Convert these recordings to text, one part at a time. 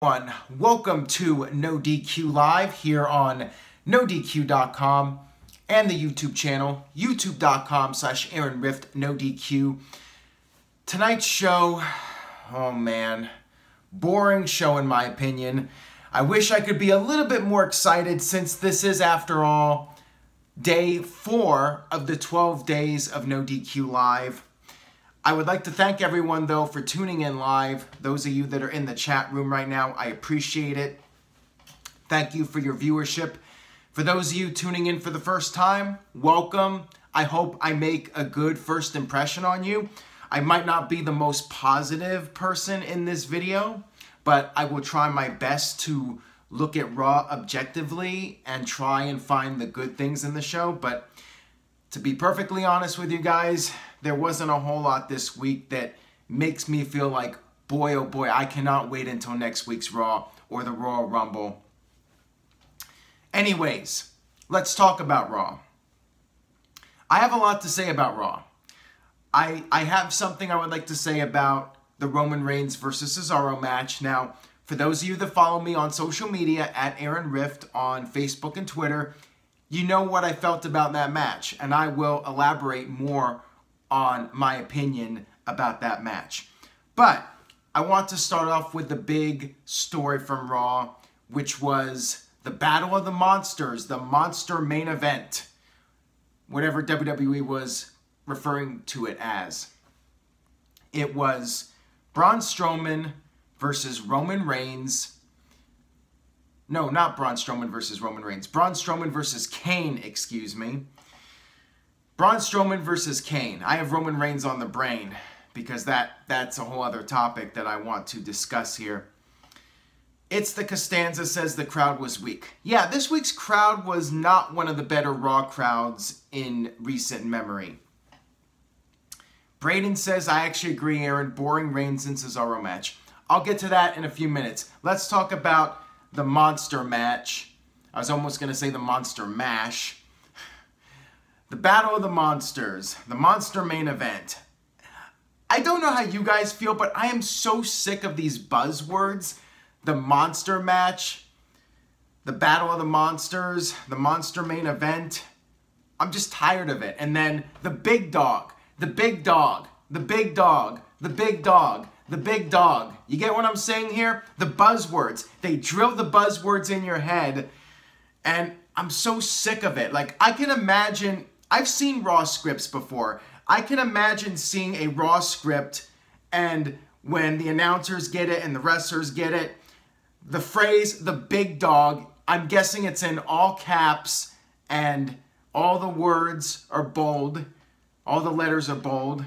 Welcome to NoDQ Live here on NoDQ.com and the YouTube channel, youtube.com/AaronRift NoDQ. Tonight's show, oh man, boring show in my opinion. I wish I could be a little bit more excited since this is, after all, day 4 of the 12 days of NoDQ Live. I would like to thank everyone, though, for tuning in live. Those of you that are in the chat room right now, I appreciate it. Thank you for your viewership. For those of you tuning in for the first time, welcome. I hope I make a good first impression on you. I might not be the most positive person in this video, but I will try my best to look at Raw objectively and try and find the good things in the show. But to be perfectly honest with you guys, there wasn't a whole lot this week that makes me feel like, boy, oh boy, I cannot wait until next week's Raw or the Royal Rumble. Anyways, let's talk about Raw. I have a lot to say about Raw. I have something I would like to say about the Roman Reigns versus Cesaro match. Now, for those of you that follow me on social media at Aaron Rift on Facebook and Twitter, you know what I felt about that match, and I will elaborate more on my opinion about that match. But I want to start off with the big story from Raw, which was the Battle of the Monsters, the Monster Main Event, whatever WWE was referring to it as. It was Braun Strowman versus Roman Reigns. No, not Braun Strowman versus Roman Reigns. Braun Strowman versus Kane, excuse me. Braun Strowman versus Kane. I have Roman Reigns on the brain because that's a whole other topic that I want to discuss here. It's the Costanza says the crowd was weak. Yeah, this week's crowd was not one of the better Raw crowds in recent memory. Braden says, I actually agree, Aaron. Boring Reigns and Cesaro match. I'll get to that in a few minutes. Let's talk about the monster match. I was almost going to say the monster mash. The Battle of the Monsters, the Monster Main Event. I don't know how you guys feel, but I am so sick of these buzzwords. The Monster Match, the Battle of the Monsters, the Monster Main Event. I'm just tired of it. And then the Big Dog, the Big Dog, the Big Dog, the Big Dog, the Big Dog. You get what I'm saying here? The buzzwords. They drill the buzzwords in your head, and I'm so sick of it. Like, I can imagine, I've seen Raw scripts before. I can imagine seeing a Raw script, and when the announcers get it and the wrestlers get it, the phrase, the Big Dog, I'm guessing it's in all caps, and all the words are bold. All the letters are bold.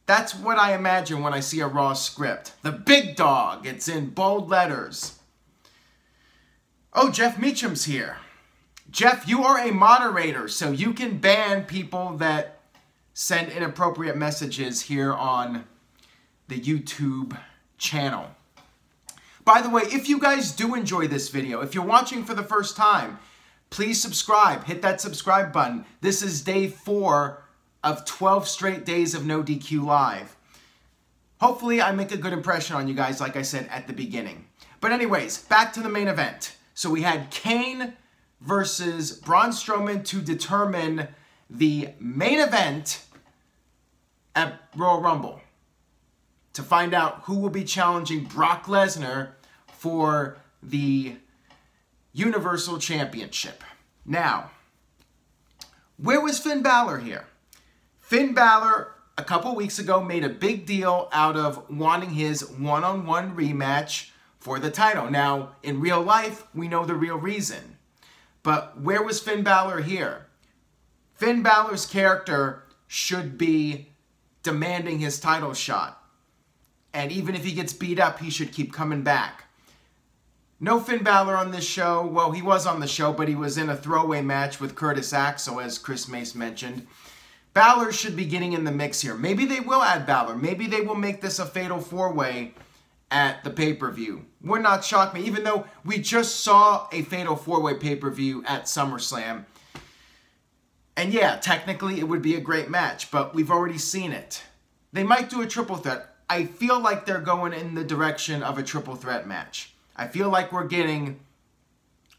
That's what I imagine when I see a Raw script. The Big Dog, it's in bold letters. Oh, Jeff Meacham's here. Jeff, you are a moderator, so you can ban people that send inappropriate messages here on the YouTube channel. By the way, if you guys do enjoy this video, if you're watching for the first time, please subscribe. Hit that subscribe button. This is day 4 of 12 straight days of NoDQ Live. Hopefully, I make a good impression on you guys, like I said at the beginning. But anyways, back to the main event. So we had Kane versus Braun Strowman to determine the main event at Royal Rumble, to find out who will be challenging Brock Lesnar for the Universal Championship. Now, where was Finn Balor here? Finn Balor, a couple weeks ago, made a big deal out of wanting his one-on-one rematch for the title. Now, in real life, we know the real reason. But where was Finn Balor here? Finn Balor's character should be demanding his title shot. And even if he gets beat up, he should keep coming back. No Finn Balor on this show. Well, he was on the show, but he was in a throwaway match with Curtis Axel, as Chris Mace mentioned. Balor should be getting in the mix here. Maybe they will add Balor. Maybe they will make this a fatal 4-way at the pay-per-view. Would not shock me, even though we just saw a fatal 4-way pay-per-view at SummerSlam. And yeah, technically it would be a great match, but we've already seen it. They might do a triple threat. I feel like they're going in the direction of a triple threat match. I feel like we're going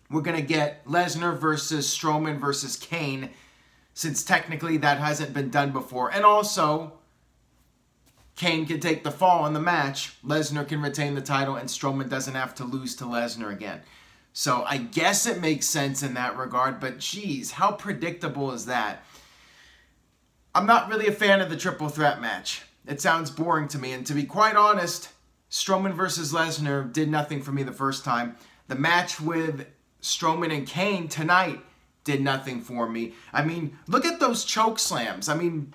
to get Lesnar versus Strowman versus Kane, since technically that hasn't been done before. And also, Kane can take the fall in the match, Lesnar can retain the title, and Strowman doesn't have to lose to Lesnar again. So I guess it makes sense in that regard, but geez, how predictable is that? I'm not really a fan of the triple threat match. It sounds boring to me, and to be quite honest, Strowman versus Lesnar did nothing for me the first time. The match with Strowman and Kane tonight did nothing for me. I mean, look at those choke slams. I mean,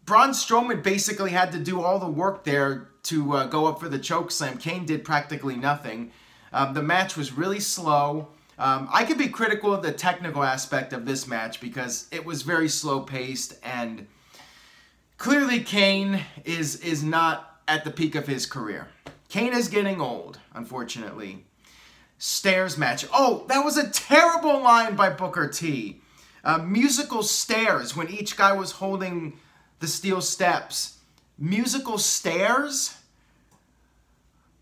Braun Strowman basically had to do all the work there to go up for the choke slam. Kane did practically nothing. The match was really slow. I could be critical of the technical aspect of this match because it was very slow paced, and clearly Kane is not at the peak of his career. Kane is getting old, unfortunately. Stairs match. Oh, that was a terrible line by Booker T. Musical stairs when each guy was holding the steel steps. Musical stairs?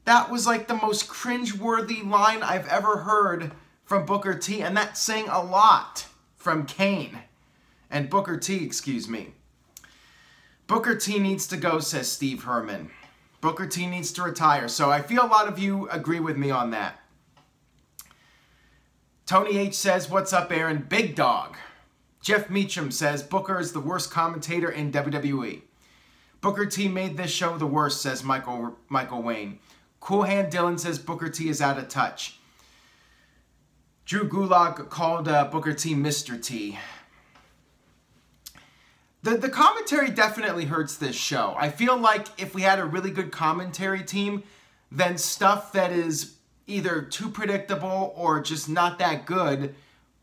That was like the most cringe-worthy line I've ever heard from Booker T, and that's saying a lot from Kane. And Booker T, excuse me. Booker T needs to go, says Steve Herman. Booker T needs to retire. So I feel a lot of you agree with me on that. Tony H says, what's up, Aaron? Big dog. Jeff Meacham says, Booker is the worst commentator in WWE. Booker T made this show the worst, says Michael Wayne. Cool Hand Dylan says, Booker T is out of touch. Drew Gulag called Booker T Mr. T. The commentary definitely hurts this show. I feel like if we had a really good commentary team, then stuff that is either too predictable or just not that good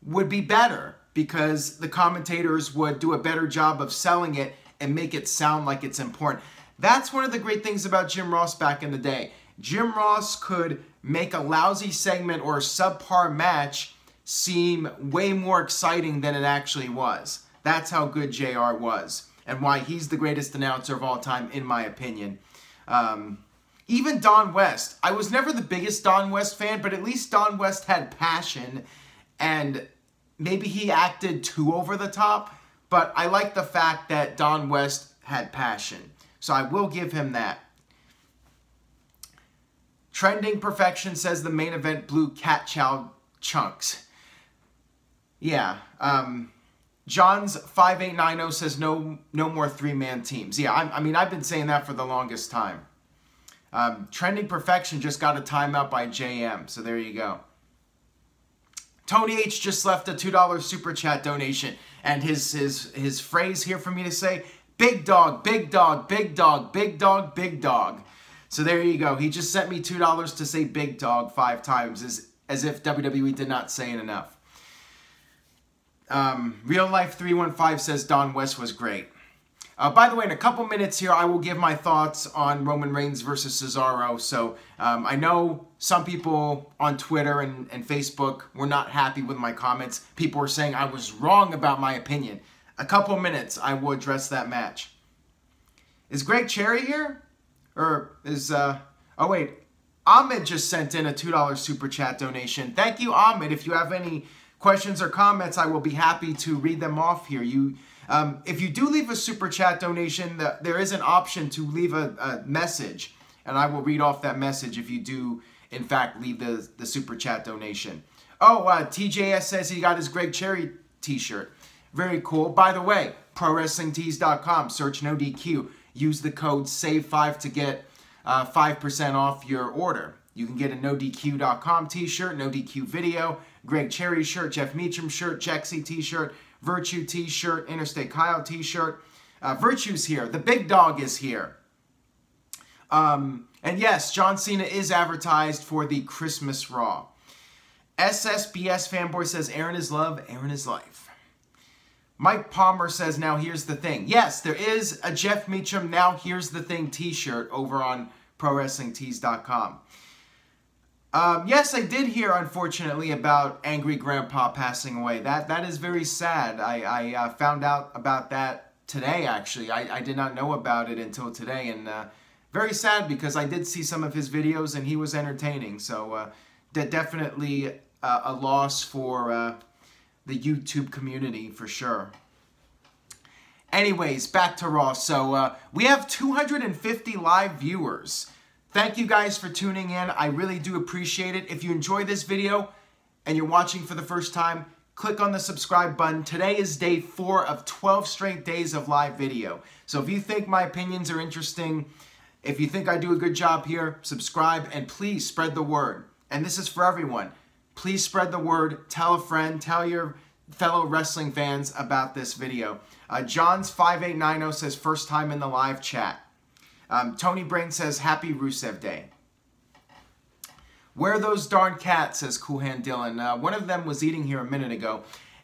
would be better, because the commentators would do a better job of selling it and make it sound like it's important. That's one of the great things about Jim Ross back in the day. Jim Ross could make a lousy segment or a subpar match seem way more exciting than it actually was. That's how good JR was, and why he's the greatest announcer of all time, in my opinion. Even Don West. I was never the biggest Don West fan, but at least Don West had passion, and maybe he acted too over the top, but I like the fact that Don West had passion. So I will give him that. Trending Perfection says the main event blew Cat Chow chunks. Yeah. John's 5890 says no more three-man teams. Yeah, I mean, I've been saying that for the longest time. Trending Perfection just got a timeout by JM, so there you go. Tony H just left a $2 super chat donation, and his phrase here for me to say, big dog, big dog, big dog, big dog, big dog. So there you go. He just sent me $2 to say big dog 5 times, as if WWE did not say it enough. Real Life 315 says Don West was great. By the way, in a couple minutes here, I will give my thoughts on Roman Reigns versus Cesaro. So I know some people on Twitter and Facebook were not happy with my comments. People were saying I was wrong about my opinion. A couple minutes, I will address that match. Is Greg Cherry here? Or is, oh wait, Ahmed just sent in a $2 super chat donation. Thank you, Ahmed. If you have any questions or comments, I will be happy to read them off here. If you do leave a super chat donation, there is an option to leave a message, and I will read off that message if you do, in fact, leave the super chat donation. Oh, TJS says he got his Greg Cherry t-shirt. Very cool. By the way, ProWrestlingTees.com, search NoDQ. Use the code SAVE5 to get 5% off your order. You can get a NoDQ.com t-shirt, NoDQ video, Greg Cherry shirt, Jeff Meacham shirt, Jexy t-shirt, Virtue t-shirt, Interstate Kyle t-shirt. Virtue's here. The big dog is here. And yes, John Cena is advertised for the Christmas Raw. SSBS Fanboy says, Aaron is love, Aaron is life. Mike Palmer says, now here's the thing. Yes, there is a Jeff Meacham Now Here's the Thing t-shirt over on ProWrestlingTees.com. Yes, I did hear, unfortunately, about Angry Grandpa passing away. That is very sad. I found out about that today, actually. I did not know about it until today, and very sad because I did see some of his videos and he was entertaining. So definitely a loss for the YouTube community for sure. Anyways, back to Raw. So we have 250 live viewers. Thank you guys for tuning in. I really do appreciate it. If you enjoyed this video and you're watching for the first time, click on the subscribe button. Today is day 4 of 12 straight days of live video. So if you think my opinions are interesting, if you think I do a good job here, subscribe and please spread the word. And this is for everyone. Please spread the word. Tell a friend. Tell your fellow wrestling fans about this video. Johns5890 says first time in the live chat. Tony Brain says happy Rusev Day. Where are those darn cats, says Cool Hand Dylan. One of them was eating here a minute ago.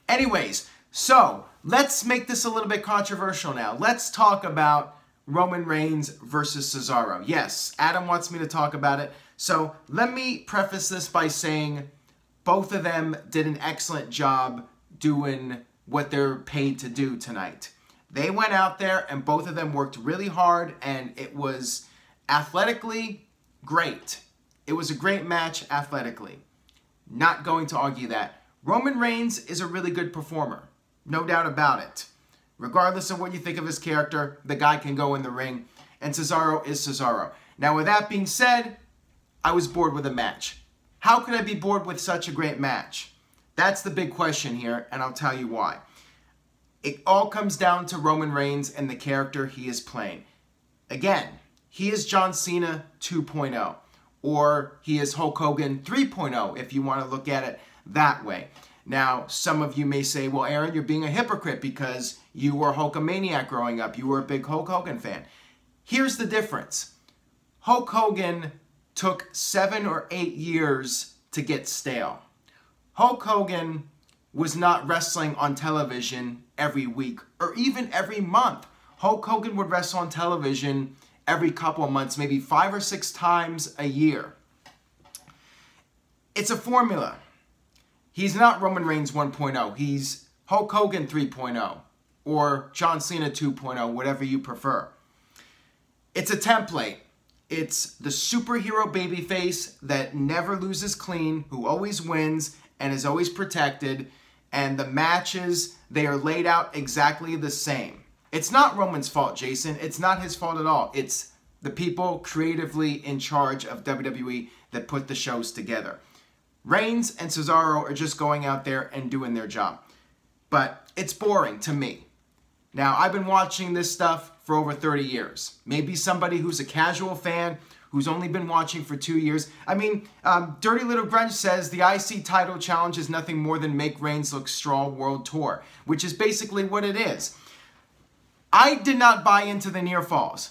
Anyways, so let's make this a little bit controversial now. Let's talk about Roman Reigns versus Cesaro. Yes, Adam wants me to talk about it. So let me preface this by saying both of them did an excellent job doing what they're paid to do tonight. They went out there and both of them worked really hard and it was athletically great. It was a great match athletically. Not going to argue that. Roman Reigns is a really good performer. No doubt about it. Regardless of what you think of his character, the guy can go in the ring. And Cesaro is Cesaro. Now with that being said, I was bored with the match. How could I be bored with such a great match? That's the big question here, and I'll tell you why. It all comes down to Roman Reigns and the character he is playing. Again, he is John Cena 2.0. Or he is Hulk Hogan 3.0, if you want to look at it that way. Now, some of you may say, well, Aaron, you're being a hypocrite because you were Hulkamaniac growing up. You were a big Hulk Hogan fan. Here's the difference. Hulk Hogan took 7 or 8 years to get stale. Hulk Hogan was not wrestling on television every week or even every month. Hulk Hogan would wrestle on television every couple of months, maybe 5 or 6 times a year. It's a formula. He's not Roman Reigns 1.0. He's Hulk Hogan 3.0 or John Cena 2.0, whatever you prefer. It's a template. It's the superhero babyface that never loses clean, who always wins and is always protected, and the matches, they are laid out exactly the same. It's not Roman's fault, Jason. It's not his fault at all. It's the people creatively in charge of WWE that put the shows together. Reigns and Cesaro are just going out there and doing their job. But it's boring to me. Now, I've been watching this stuff for over 30 years. Maybe somebody who's a casual fan, who's only been watching for 2 years. I mean, Dirty Little Grunge says the IC title challenge is nothing more than make Reigns look strong world tour, which is basically what it is. I did not buy into the near falls.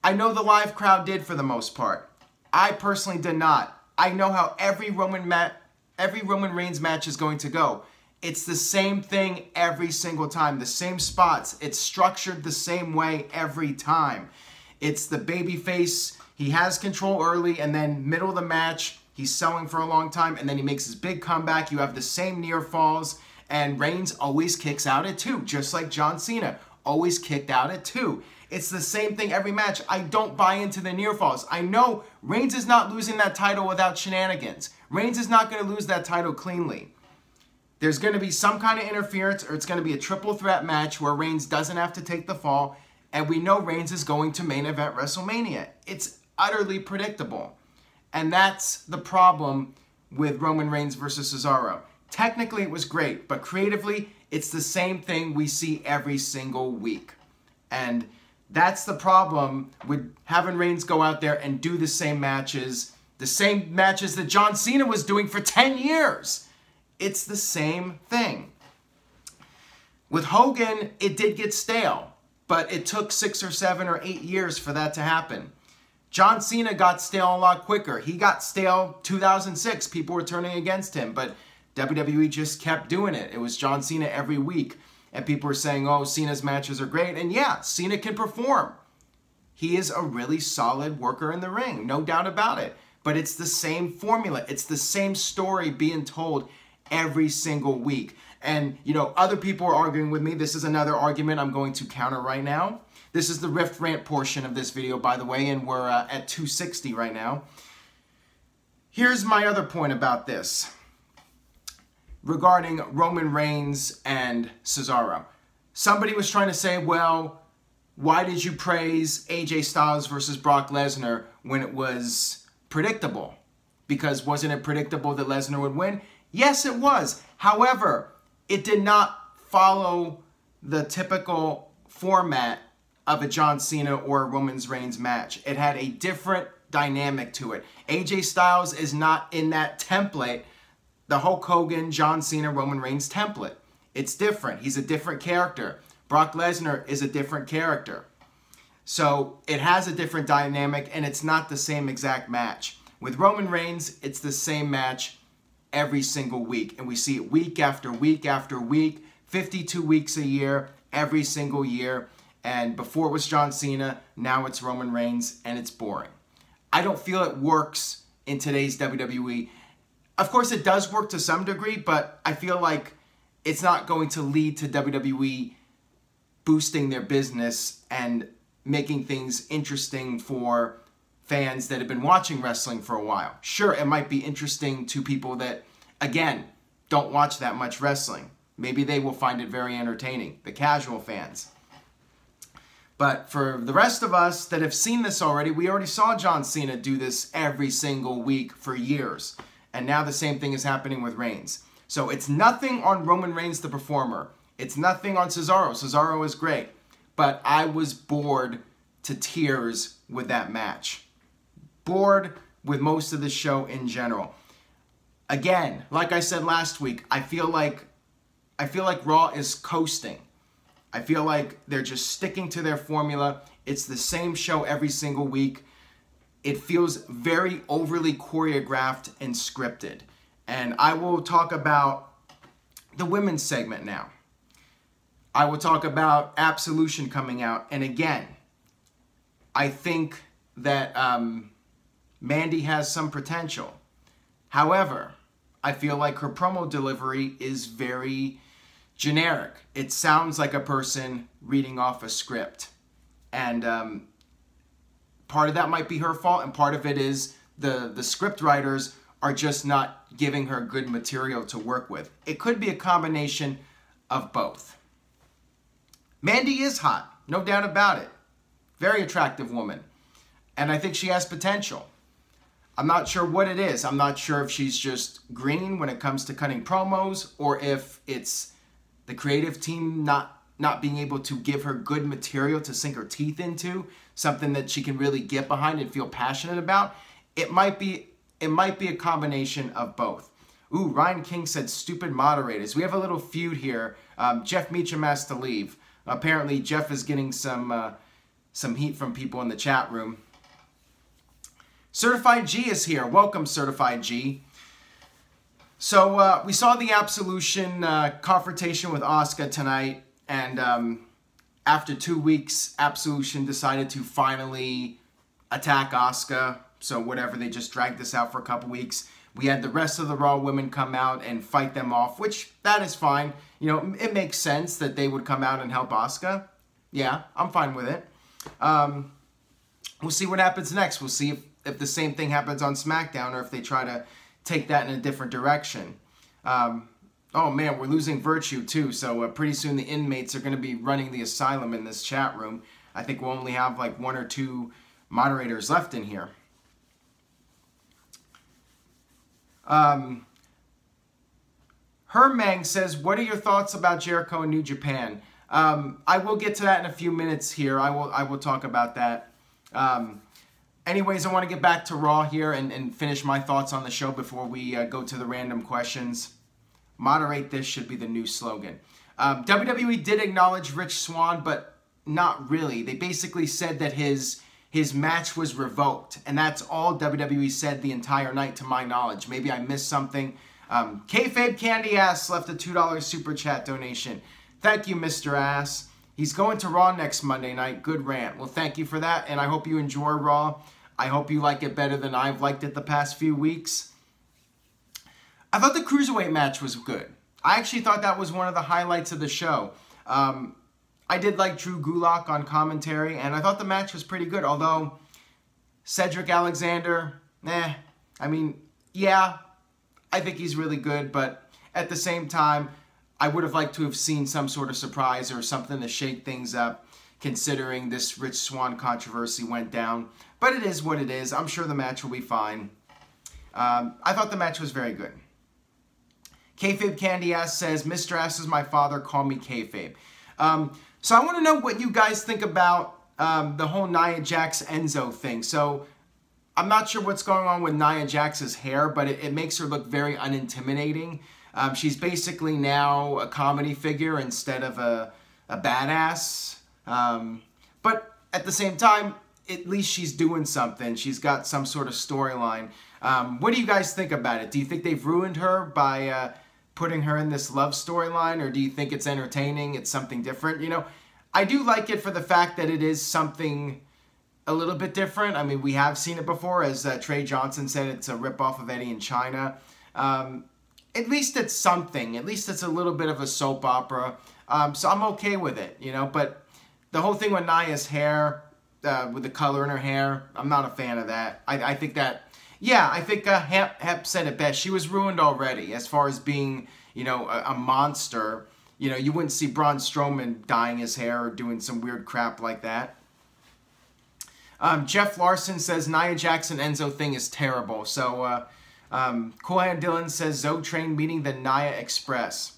I know the live crowd did for the most part. I personally did not. I know how every Roman Reigns match is going to go. It's the same thing every single time. The same spots. It's structured the same way every time. It's the babyface. He has control early and then middle of the match, he's selling for a long time and then he makes his big comeback. You have the same near falls and Reigns always kicks out at 2, just like John Cena. Always kicked out at 2. It's the same thing every match. I don't buy into the near falls. I know Reigns is not losing that title without shenanigans. Reigns is not going to lose that title cleanly. There's going to be some kind of interference or it's going to be a triple threat match where Reigns doesn't have to take the fall. And we know Reigns is going to main event WrestleMania. It's utterly predictable. And that's the problem with Roman Reigns versus Cesaro. Technically, it was great, but creatively, it's the same thing we see every single week. And that's the problem with having Reigns go out there and do the same matches that John Cena was doing for 10 years. It's the same thing. With Hogan, it did get stale, but it took 6 or 7 or 8 years for that to happen. John Cena got stale a lot quicker. He got stale 2006. People were turning against him, but WWE just kept doing it. It was John Cena every week. And people were saying, oh, Cena's matches are great. And yeah, Cena can perform. He is a really solid worker in the ring, no doubt about it. But it's the same formula. It's the same story being told every single week. And, you know, other people are arguing with me. This is another argument I'm going to counter right now. This is the Rift Rant portion of this video, by the way, and we're at 260 right now. Here's my other point about this regarding Roman Reigns and Cesaro. Somebody was trying to say, well, why did you praise AJ Styles versus Brock Lesnar when it was predictable? Because wasn't it predictable that Lesnar would win? Yes, it was. However, it did not follow the typical format of a John Cena or a Roman Reigns match. It had a different dynamic to it. AJ Styles is not in that template, the Hulk Hogan, John Cena, Roman Reigns template. It's different. He's a different character. Brock Lesnar is a different character. So it has a different dynamic, and it's not the same exact match. With Roman Reigns, it's the same match every single week, and we see it week after week after week, 52 weeks a year, every single year. And before it was John Cena, now it's Roman Reigns, and it's boring. I don't feel it works in today's WWE. Of course, it does work to some degree, but I feel like it's not going to lead to WWE boosting their business and making things interesting for fans that have been watching wrestling for a while. Sure, it might be interesting to people that, again, don't watch that much wrestling. Maybe they will find it very entertaining, the casual fans. But for the rest of us that have seen this already, we already saw John Cena do this every single week for years. And now the same thing is happening with Reigns. So it's nothing on Roman Reigns, the performer. It's nothing on Cesaro. Cesaro is great. But I was bored to tears with that match. Bored with most of the show in general. Again, like I said last week, I feel like Raw is coasting. I feel like they're just sticking to their formula. It's the same show every single week. It feels very overly choreographed and scripted. And I will talk about the women's segment now. I will talk about Absolution coming out. And again, I think that Mandy has some potential. However, I feel like her promo delivery is very generic. It sounds like a person reading off a script. And part of that might be her fault, and part of it is the script writers are just not giving her good material to work with. It could be a combination of both. Mandy is hot, no doubt about it. Very attractive woman. And I think she has potential. I'm not sure what it is. I'm not sure if she's just green when it comes to cutting promos, or if it's the creative team not being able to give her good material to sink her teeth into, something that she can really get behind and feel passionate about. It might be a combination of both. Ooh, Ryan King said stupid moderators. We have a little feud here. Jeff Meacham has to leave. Apparently, Jeff is getting some heat from people in the chat room. Certified G is here. Welcome, Certified G. So we saw the Absolution confrontation with Asuka tonight, and after 2 weeks, Absolution decided to finally attack Asuka. So whatever, they just dragged this out for a couple weeks. We had the rest of the Raw women come out and fight them off, which that is fine. You know, it makes sense that they would come out and help Asuka. Yeah, I'm fine with it. We'll see what happens next. We'll see if the same thing happens on SmackDown, or if they try to take that in a different direction. Oh man, we're losing Virtue too, so pretty soon the inmates are going to be running the asylum in this chat room. I think we'll only have like 1 or 2 moderators left in here. Hermang says, what are your thoughts about Jericho and New Japan? I will get to that in a few minutes here. I will talk about that. Anyways, I want to get back to Raw here and finish my thoughts on the show before we go to the random questions. Moderate this should be the new slogan. WWE did acknowledge Rich Swann, but not really. They basically said that his match was revoked, and that's all WWE said the entire night, to my knowledge. Maybe I missed something. Kayfabe Candy Ass left a $2 super chat donation. Thank you, Mr. Ass. He's going to Raw next Monday night. Good rant. Well, thank you for that, and I hope you enjoy Raw. I hope you like it better than I've liked it the past few weeks. I thought the Cruiserweight match was good. I actually thought that was one of the highlights of the show. I did like Drew Gulak on commentary, and I thought the match was pretty good. Although Cedric Alexander, I mean, yeah, I think he's really good, but at the same time, I would have liked to have seen some sort of surprise or something to shake things up, considering this Rich Swann controversy went down. But it is what it is. I'm sure the match will be fine. I thought the match was very good. Kayfabe Candy Ass says, Mr. Ass is my father, call me Kayfabe. So I want to know what you guys think about the whole Nia Jax Enzo thing. So I'm not sure what's going on with Nia Jax's hair, but it makes her look very unintimidating. She's basically now a comedy figure instead of a badass. But at the same time, at least she's doing something. She's got some sort of storyline. What do you guys think about it? Do you think they've ruined her by putting her in this love storyline, or do you think it's entertaining, it's something different? You know, I do like it for the fact that it is something a little bit different. I mean, we have seen it before, as Trey Johnson said, it's a ripoff of Eddie in China. At least it's something. At least it's a little bit of a soap opera. So I'm okay with it, you know, but the whole thing with Nia's hair, with the color in her hair, I'm not a fan of that. I think that, yeah, I think Hep said it best. She was ruined already as far as being, you know, a monster. You know, you wouldn't see Braun Strowman dyeing his hair or doing some weird crap like that. Jeff Larson says Nia Jax and Enzo thing is terrible. So, Cool Hand Dylan says Zoe Train meeting the Nia Express.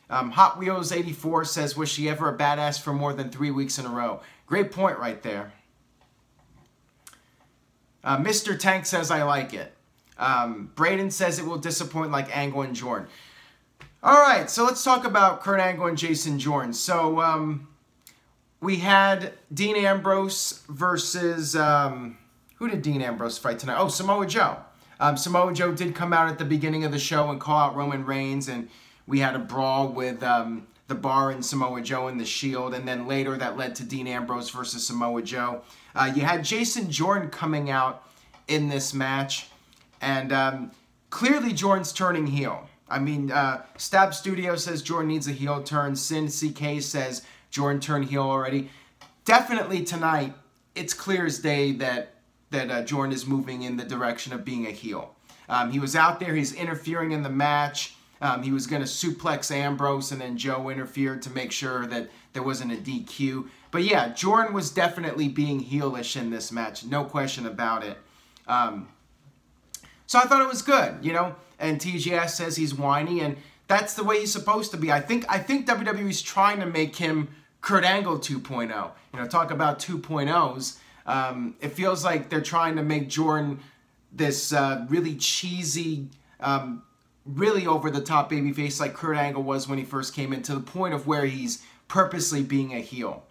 Hot Wheels 84 says, was she ever a badass for more than 3 weeks in a row? Great point right there. Mr. Tank says, I like it. Braden says it will disappoint like Angle and Jordan. Alright, so let's talk about Kurt Angle and Jason Jordan. So, we had Dean Ambrose versus, who did Dean Ambrose fight tonight? Oh, Samoa Joe. Samoa Joe did come out at the beginning of the show and call out Roman Reigns, and we had a brawl with the Bar and Samoa Joe and the Shield, and then later that led to Dean Ambrose versus Samoa Joe. You had Jason Jordan coming out in this match, and clearly Jordan's turning heel. I mean, Stab Studio says Jordan needs a heel turn. Sin CK says Jordan turned heel already. Definitely tonight, it's clear as day that Jordan is moving in the direction of being a heel. He was out there, he's interfering in the match. He was going to suplex Ambrose, and then Joe interfered to make sure that there wasn't a DQ. But yeah, Jordan was definitely being heelish in this match, no question about it. So I thought it was good, you know. And TGS says he's whiny, and that's the way he's supposed to be. I think WWE's trying to make him Kurt Angle 2.0. You know, talk about 2.0s. It feels like they're trying to make Jordan this really cheesy, really over-the-top babyface like Kurt Angle was when he first came in, to the point of where he's purposely being a heel.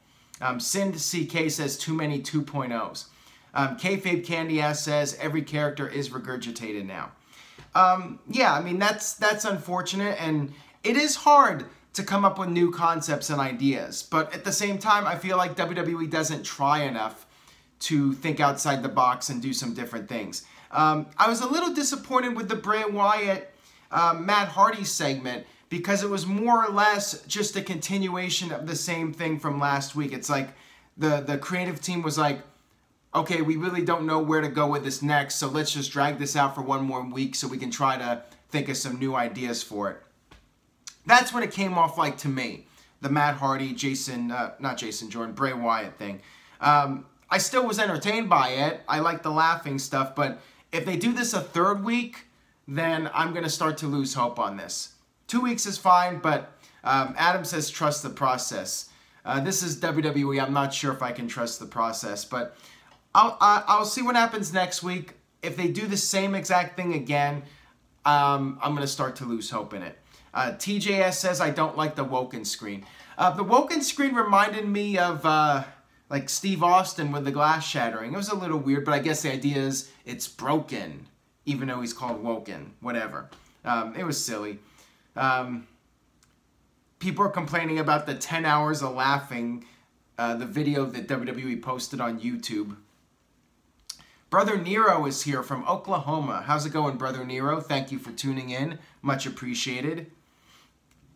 Sin CK says too many 2.0s. Kayfabe Candy Ass says every character is regurgitated now. Yeah, I mean, that's unfortunate, and it is hard to come up with new concepts and ideas. But at the same time, I feel like WWE doesn't try enough to think outside the box and do some different things. I was a little disappointed with the Bray Wyatt Matt Hardy segment, because it was more or less just a continuation of the same thing from last week. It's like the creative team was like, okay, we really don't know where to go with this next, so let's just drag this out for one more week so we can try to think of some new ideas for it. That's what it came off like to me, the Matt Hardy, not Jason Jordan, Bray Wyatt thing. I still was entertained by it. I like the laughing stuff, but if they do this a third week, then I'm going to start to lose hope on this. 2 weeks is fine, but Adam says trust the process. This is WWE. I'm not sure if I can trust the process, but I'll see what happens next week. If they do the same exact thing again, I'm going to start to lose hope in it. TJS says I don't like the Woken screen. The Woken screen reminded me of like Steve Austin with the glass shattering. It was a little weird, but I guess the idea is it's broken, even though he's called Woken. Whatever. It was silly. People are complaining about the 10 hours of laughing, the video that WWE posted on YouTube. Brother Nero is here from Oklahoma. How's it going, Brother Nero? Thank you for tuning in. Much appreciated.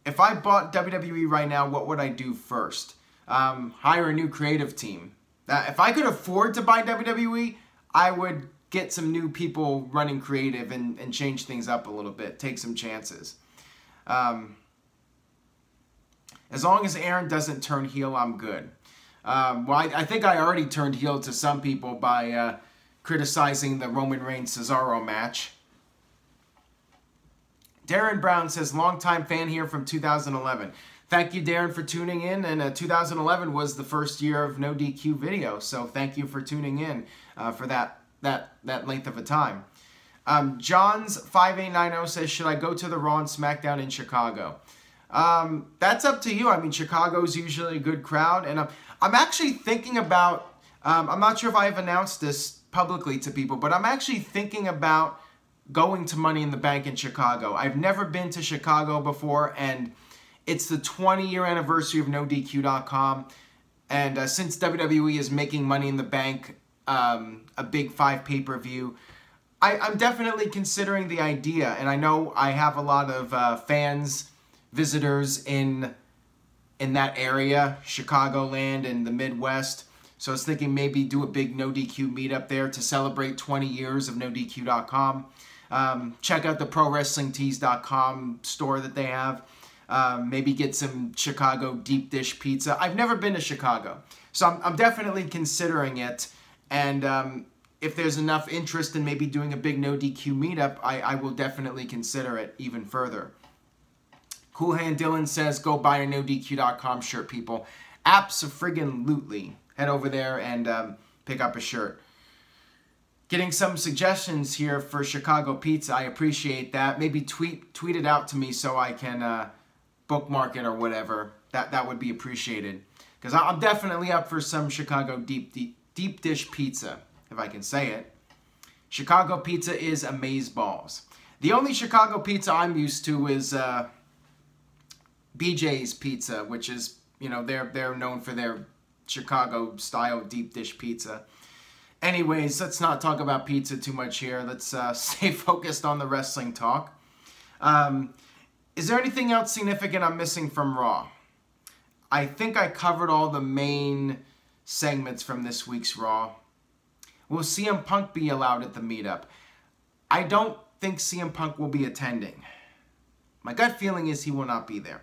If I bought WWE right now, what would I do first? hire a new creative team. If I could afford to buy WWE, I would get some new people running creative and change things up a little bit, take some chances. As long as Aaron doesn't turn heel, I'm good. Well, I think I already turned heel to some people by criticizing the Roman Reigns-Cesaro match. Darren Brown says, longtime fan here from 2011. Thank you, Darren, for tuning in. And 2011 was the first year of NoDQ video, so thank you for tuning in for that length of a time. Johns5890 says, should I go to the Raw and SmackDown in Chicago? That's up to you. I mean, Chicago's usually a good crowd, and I'm actually thinking about, I'm not sure if I've announced this publicly to people, but I'm actually thinking about going to Money in the Bank in Chicago. I've never been to Chicago before, and it's the 20-year anniversary of NoDQ.com, and since WWE is making Money in the Bank a big 5 pay-per-view, I'm definitely considering the idea, and I know I have a lot of fans, visitors in that area, Chicagoland and the Midwest. So I was thinking maybe do a big NoDQ meetup there to celebrate 20 years of NoDQ.com. Check out the ProWrestlingTees.com store that they have. Maybe get some Chicago deep dish pizza. I've never been to Chicago, so I'm definitely considering it. And if there's enough interest in maybe doing a big NoDQ meetup, I will definitely consider it even further. Cool Hand Dylan says, go buy a NoDQ.com shirt, people. Abso-friggin-lutely. Head over there and pick up a shirt. Getting some suggestions here for Chicago pizza. I appreciate that. Maybe tweet it out to me so I can bookmark it or whatever. That would be appreciated. Because I'm definitely up for some Chicago deep dish pizza, if I can say it. Chicago pizza is amazeballs. The only Chicago pizza I'm used to is BJ's Pizza, which is, you know, they're known for their Chicago style deep dish pizza. Anyways, let's not talk about pizza too much here. Let's stay focused on the wrestling talk. Is there anything else significant I'm missing from Raw? I think I covered all the main segments from this week's Raw. Will CM Punk be allowed at the meetup? I don't think CM Punk will be attending. My gut feeling is he will not be there.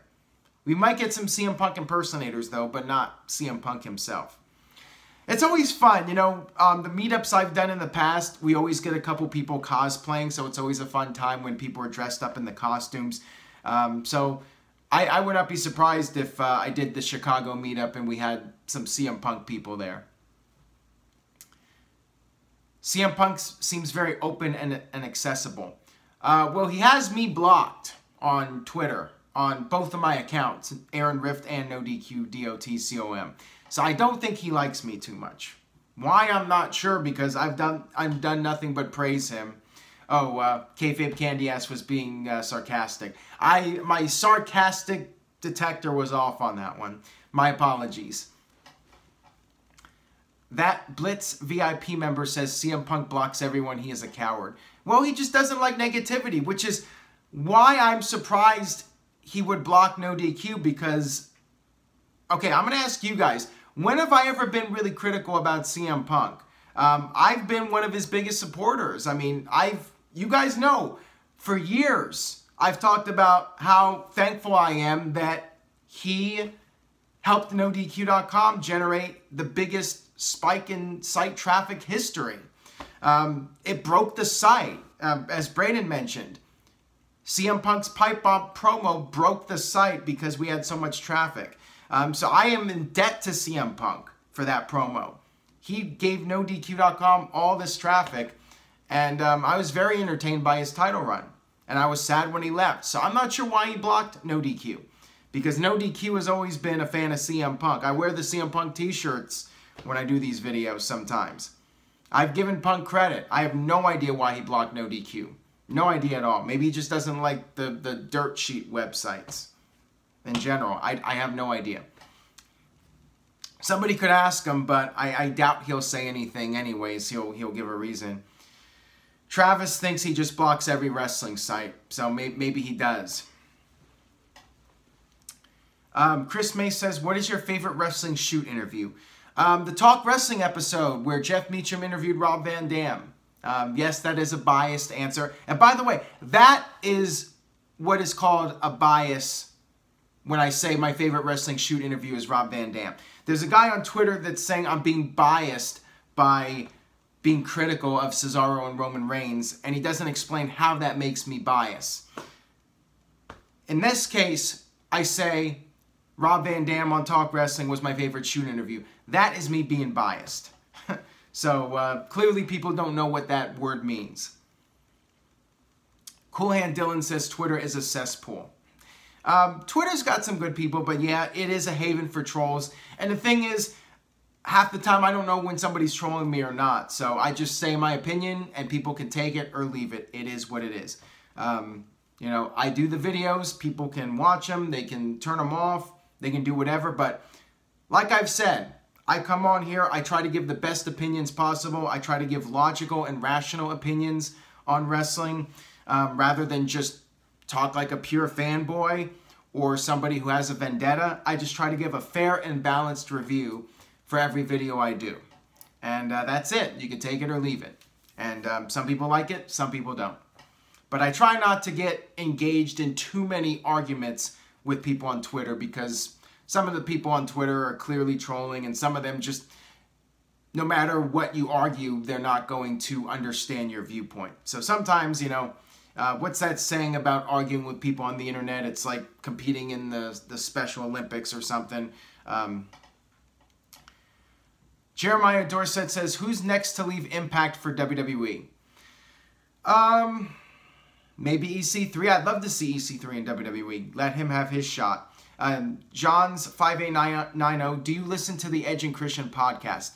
We might get some CM Punk impersonators, though, but not CM Punk himself. It's always fun, you know, the meetups I've done in the past, we always get a couple people cosplaying, so it's always a fun time when people are dressed up in the costumes. So I would not be surprised if I did the Chicago meetup and we had some CM Punk people there. CM Punk seems very open and accessible. Well, he has me blocked on Twitter on both of my accounts, Aaron Rift and NoDQ DOTCOM. So I don't think he likes me too much. Why, I'm not sure, because I've done nothing but praise him. Oh, Kayfabe Candy Ass was being sarcastic. My sarcastic detector was off on that one. My apologies. That Blitz VIP member says CM Punk blocks everyone. He is a coward. Well, he just doesn't like negativity, which is why I'm surprised he would block NoDQ, because, okay, I'm going to ask you guys, when have I ever been really critical about CM Punk? I've been one of his biggest supporters. I mean, you guys know, for years, I've talked about how thankful I am that he helped NoDQ.com generate the biggest spike in site traffic history. It broke the site, as Braden mentioned. CM Punk's pipe bomb promo broke the site because we had so much traffic. So I am in debt to CM Punk for that promo. He gave NoDQ.com all this traffic, and I was very entertained by his title run. And I was sad when he left. So I'm not sure why he blocked NoDQ, because NoDQ has always been a fan of CM Punk. I wear the CM Punk t-shirts when I do these videos sometimes. I've given Punk credit. I have no idea why he blocked NoDQ. No idea at all. Maybe he just doesn't like the dirt sheet websites in general. I have no idea. Somebody could ask him, but I doubt he'll say anything anyways. He'll give a reason. Travis thinks he just blocks every wrestling site, so maybe he does. Chris May says, what is your favorite wrestling shoot interview? The Talk Wrestling episode where Jeff Meacham interviewed Rob Van Dam. Yes, that is a biased answer. And by the way, that is what is called a bias when I say my favorite wrestling shoot interview is Rob Van Dam. There's a guy on Twitter that's saying I'm being biased by being critical of Cesaro and Roman Reigns, and he doesn't explain how that makes me biased. In this case, I say Rob Van Dam on Talk Wrestling was my favorite shoot interview. That is me being biased. So clearly people don't know what that word means. Cool Hand Dylan says Twitter is a cesspool. Twitter's got some good people, but yeah, it is a haven for trolls. And the thing is, half the time I don't know when somebody's trolling me or not. So I just say my opinion and people can take it or leave it. It is what it is. You know, I do the videos. People can watch them. They can turn them off. They can do whatever. But like I've said, I come on here. I try to give the best opinions possible. I try to give logical and rational opinions on wrestling rather than just talk like a pure fanboy or somebody who has a vendetta. I just try to give a fair and balanced review for every video I do. And that's it. You can take it or leave it. And some people like it, some people don't. But I try not to get engaged in too many arguments with people on Twitter because some of the people on Twitter are clearly trolling and some of them just, no matter what you argue, they're not going to understand your viewpoint. So sometimes, you know, what's that saying about arguing with people on the internet? It's like competing in the Special Olympics or something. Jeremiah Dorset says, who's next to leave Impact for WWE? Maybe EC3. I'd love to see EC3 in WWE. Let him have his shot. John's 5890, do you listen to the Edge and Christian podcast?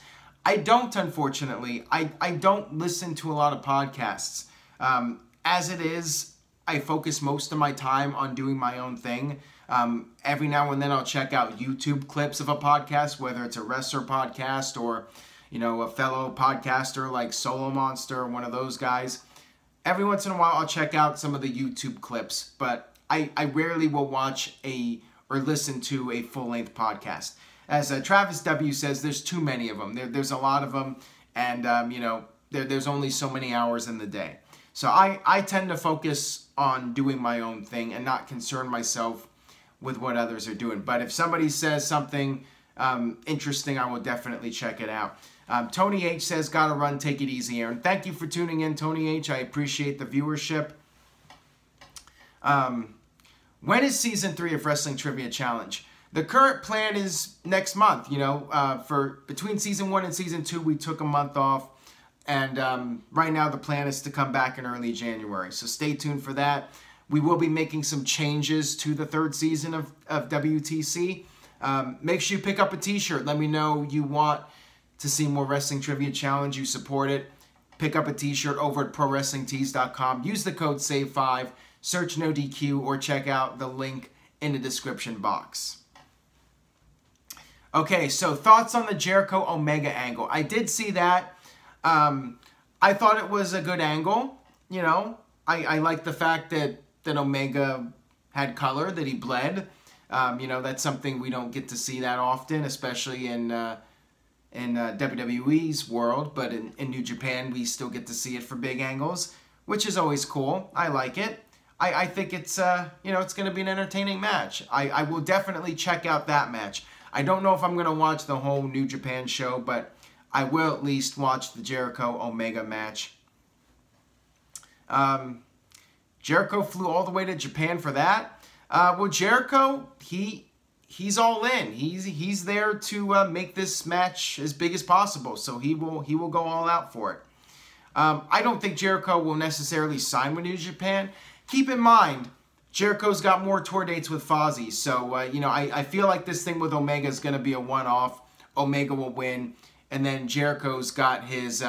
I don't, unfortunately. I don't listen to a lot of podcasts. As it is, I focus most of my time on doing my own thing. Every now and then I'll check out YouTube clips of a podcast, whether it's a wrestler podcast or, you know, a fellow podcaster like Solo Monster or one of those guys. Every once in a while I'll check out some of the YouTube clips, but I rarely will watch or listen to a full-length podcast. As Travis W. says, there's too many of them. There's a lot of them, and, you know, there's only so many hours in the day. So I tend to focus on doing my own thing and not concern myself with what others are doing. But if somebody says something interesting, I will definitely check it out. Tony H says, gotta run, take it easy, Aaron. Thank you for tuning in, Tony H. I appreciate the viewership. When is Season 3 of Wrestling Trivia Challenge? The current plan is next month. You know, for between Season 1 and Season 2, we took a month off. And right now the plan is to come back in early January. So stay tuned for that. We will be making some changes to the third season of WTC. Make sure you pick up a t-shirt. Let me know you want to see more Wrestling Trivia Challenge. You support it. Pick up a t-shirt over at ProWrestlingTees.com. Use the code SAVE5. Search NoDQ or check out the link in the description box. Okay, so thoughts on the Jericho Omega angle. I did see that. I thought it was a good angle. You know, I like the fact that Omega had color, that he bled. You know, that's something we don't get to see that often, especially in WWE's world. But in New Japan, we still get to see it for big angles, which is always cool. I like it. I think it's, you know, it's going to be an entertaining match. I will definitely check out that match. I don't know if I'm going to watch the whole New Japan show, but I will at least watch the Jericho Omega match. Jericho flew all the way to Japan for that. Well, Jericho, he's all in. He's there to make this match as big as possible. So he will go all out for it. I don't think Jericho will necessarily sign with New Japan. Keep in mind, Jericho's got more tour dates with Fozzy. So you know, I feel like this thing with Omega is going to be a one-off. Omega will win. And then Jericho's got his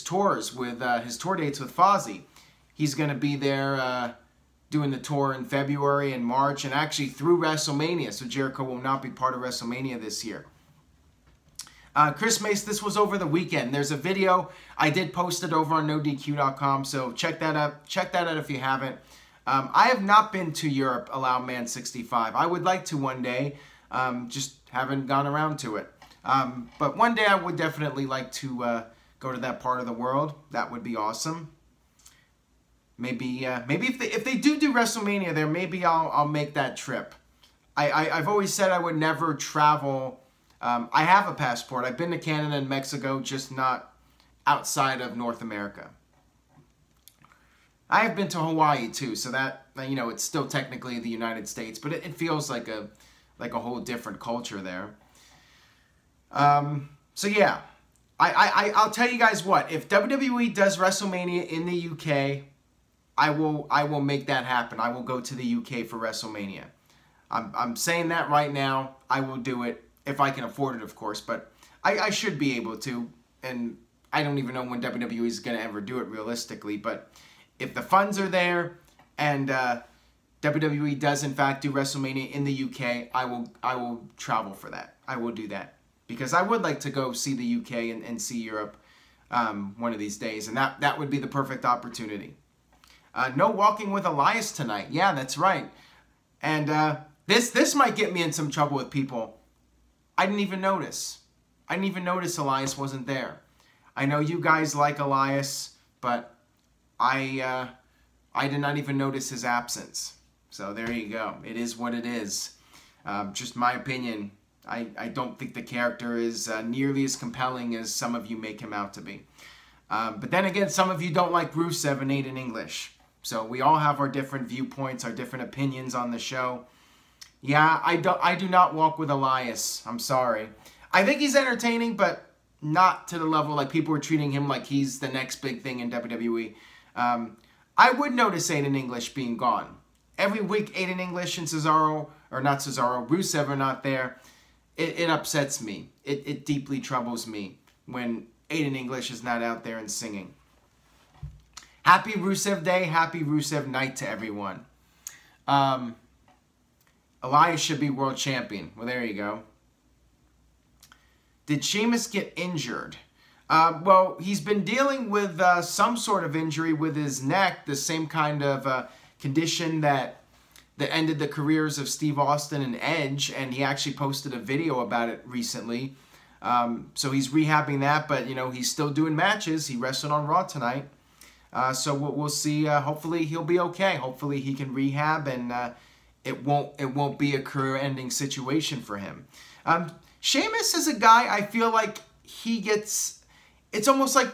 tours with his tour dates with Fozzy. He's going to be there doing the tour in February and March, and actually through WrestleMania. So Jericho will not be part of WrestleMania this year. Chris Mace, this was over the weekend. There's a video I did post it over on NoDQ.com. So check that out. Check that out if you haven't. I have not been to Europe, Allow Man 65. I would like to one day, just haven't gone around to it. But one day I would definitely like to go to that part of the world. That would be awesome. Maybe if they do WrestleMania there, maybe I'll make that trip. I've always said I would never travel. I have a passport. I've been to Canada and Mexico, just not outside of North America. I have been to Hawaii too, so that, you know, it's still technically the United States, but it feels like a whole different culture there. So yeah, I'll tell you guys what, if WWE does WrestleMania in the UK, I will make that happen. I will go to the UK for WrestleMania. I'm saying that right now. I will do it if I can afford it, of course, but I should be able to, and I don't even know when WWE is going to ever do it realistically, but if the funds are there and WWE does in fact do WrestleMania in the UK, I will travel for that. I will do that because I would like to go see the UK and see Europe one of these days, and that would be the perfect opportunity. No walking with Elias tonight. Yeah, that's right. And this might get me in some trouble with people. I didn't even notice. I didn't even notice Elias wasn't there. I know you guys like Elias, but I did not even notice his absence. So there you go. It is what it is. Just my opinion. I don't think the character is nearly as compelling as some of you make him out to be. But then again, some of you don't like Rusev and Aiden English. So we all have our different viewpoints, our different opinions on the show. Yeah, I do not walk with Elias. I'm sorry. I think he's entertaining, but not to the level like people are treating him like he's the next big thing in WWE. I would notice Aiden English being gone. Every week, Aiden English and Cesaro, or not Cesaro, Rusev are not there. It upsets me. It deeply troubles me when Aiden English is not out there and singing. Happy Rusev Day, happy Rusev Night to everyone. Elias should be world champion. Well, there you go. Did Sheamus get injured? Well, he's been dealing with some sort of injury with his neck, the same kind of condition that ended the careers of Steve Austin and Edge, and he actually posted a video about it recently. So he's rehabbing that, but you know, he's still doing matches. He wrestled on Raw tonight. So we'll see. Hopefully he'll be okay. Hopefully he can rehab and it won't be a career-ending situation for him. Sheamus is a guy I feel like he gets. It's almost like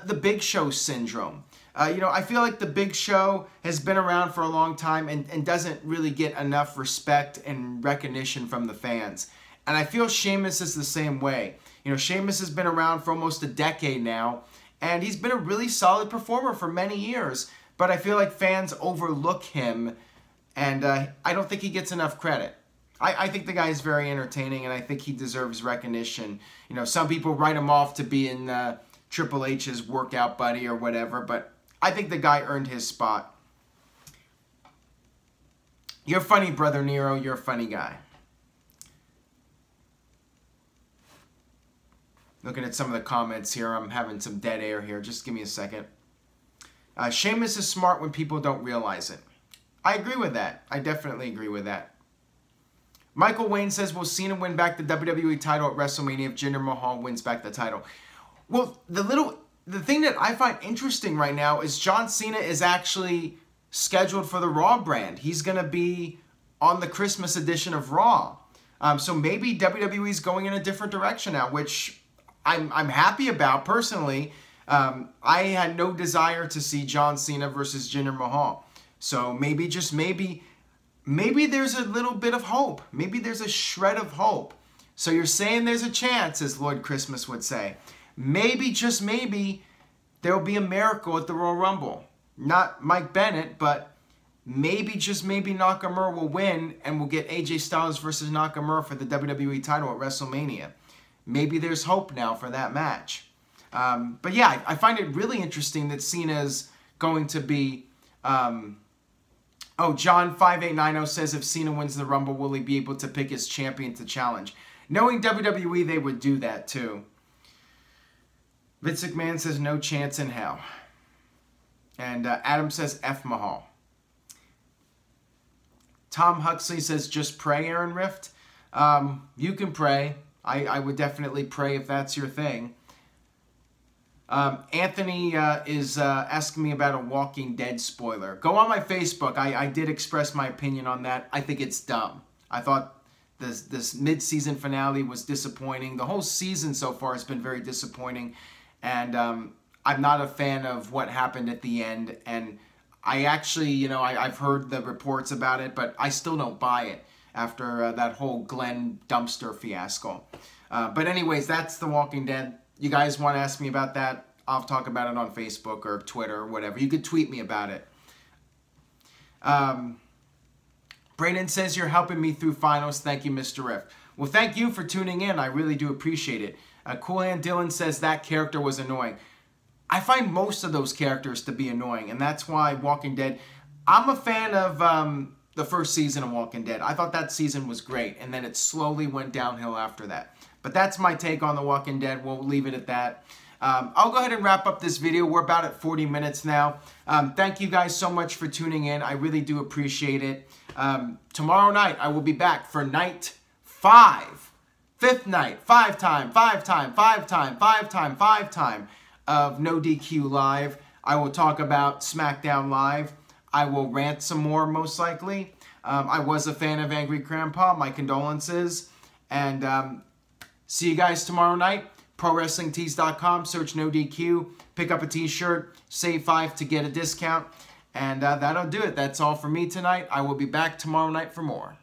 the Big Show syndrome. You know, I feel like the Big Show has been around for a long time and doesn't really get enough respect and recognition from the fans. And I feel Sheamus is the same way. You know, Sheamus has been around for almost a decade now, and he's been a really solid performer for many years. But I feel like fans overlook him, and I don't think he gets enough credit. I think the guy is very entertaining, and I think he deserves recognition. You know, some people write him off to being Triple H's workout buddy or whatever, but I think the guy earned his spot. You're funny, Brother Nero. You're a funny guy. Looking at some of the comments here, I'm having some dead air here. Just give me a second. Sheamus is smart when people don't realize it. I agree with that. I definitely agree with that. Michael Wayne says, will Cena win back the WWE title at WrestleMania if Jinder Mahal wins back the title? Well, the thing that I find interesting right now is John Cena is actually scheduled for the Raw brand. He's going to be on the Christmas edition of Raw. So maybe WWE's going in a different direction now, which I'm happy about personally. I had no desire to see John Cena versus Jinder Mahal. So maybe, just maybe there's a little bit of hope. Maybe there's a shred of hope. So you're saying there's a chance, as Lord Christmas would say. Maybe, just maybe, there will be a miracle at the Royal Rumble. Not Mike Bennett, but maybe, just maybe, Nakamura will win and we'll get AJ Styles versus Nakamura for the WWE title at WrestleMania. Maybe there's hope now for that match. But yeah, I find it really interesting that Cena's going to be... Oh, John5890 says if Cena wins the Rumble, will he be able to pick his champion to challenge? Knowing WWE, they would do that too. Vince McMahon says no chance in hell. And Adam says F Mahal. Tom Huxley says, just pray, Aaron Rift. You can pray. I would definitely pray if that's your thing. Anthony is asking me about a Walking Dead spoiler. Go on my Facebook. I did express my opinion on that. I think it's dumb. I thought this mid-season finale was disappointing. The whole season so far has been very disappointing. And I'm not a fan of what happened at the end. And I actually, you know, I've heard the reports about it, but I still don't buy it after that whole Glenn dumpster fiasco. But anyways, that's The Walking Dead. You guys want to ask me about that? I'll talk about it on Facebook or Twitter or whatever. You could tweet me about it. Brayden says, you're helping me through finals. Thank you, Mr. Rift. Well, thank you for tuning in. I really do appreciate it. Cool Hand Dylan says that character was annoying. I find most of those characters to be annoying, and that's why Walking Dead... I'm a fan of the first season of Walking Dead. I thought that season was great, and then it slowly went downhill after that. But that's my take on The Walking Dead. We'll leave it at that. I'll go ahead and wrap up this video. We're about at 40 minutes now. Thank you guys so much for tuning in. I really do appreciate it. Tomorrow night, I will be back for night 5. 5th night. 5 time of NoDQ Live. I will talk about SmackDown Live. I will rant some more, most likely. I was a fan of Angry Grandpa. My condolences. And see you guys tomorrow night. ProWrestlingTees.com. Search NoDQ. Pick up a t-shirt. Save 5 to get a discount. And that'll do it. That's all for me tonight. I will be back tomorrow night for more.